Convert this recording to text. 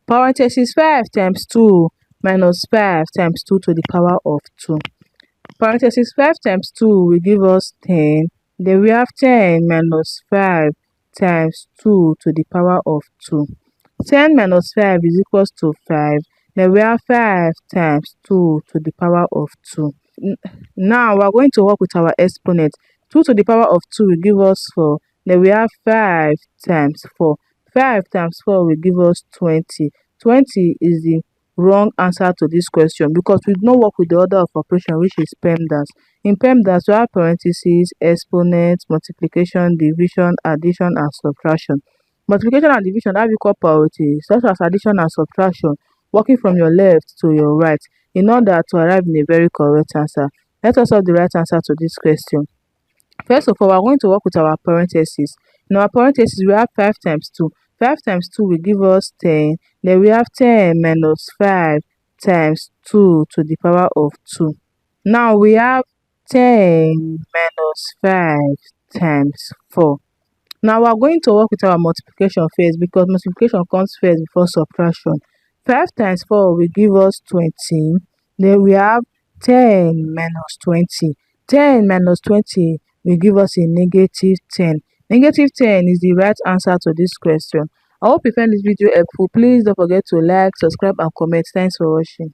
Parenthesis 5 times 2 minus 5 times 2 to the power of 2. Parenthesis 5 times 2 will give us 10. Then we have 10 minus 5 times 2 to the power of 2. 10 minus 5 is equals to 5. Then we have 5 times 2 to the power of 2. Now we are going to work with our exponent. 2 to the power of 2 will give us 4. Then we have 5 times 4. 5 times 4 will give us 20. 20 is the wrong answer to this question because we do not work with the order of operation, which is PEMDAS. In PEMDAS, we have parentheses, exponents, multiplication, division, addition, and subtraction. Multiplication and division have equal priority, such as addition and subtraction, working from your left to your right in order to arrive in a very correct answer. Let us have the right answer to this question. First of all, we are going to work with our parentheses. In our parentheses, we have 5 times 2. 5 times 2 will give us 10. Then we have 10 minus 5 times 2 to the power of 2. Now we have 10 minus 5 times 4. Now we are going to work with our multiplication first because multiplication comes first before subtraction. 5 times 4 will give us 20. Then we have 10 minus 20. 10 minus 20 will give us a negative 10. Negative 10 is the right answer to this question. I hope you find this video helpful. Please don't forget to like, subscribe, and comment. Thanks for watching.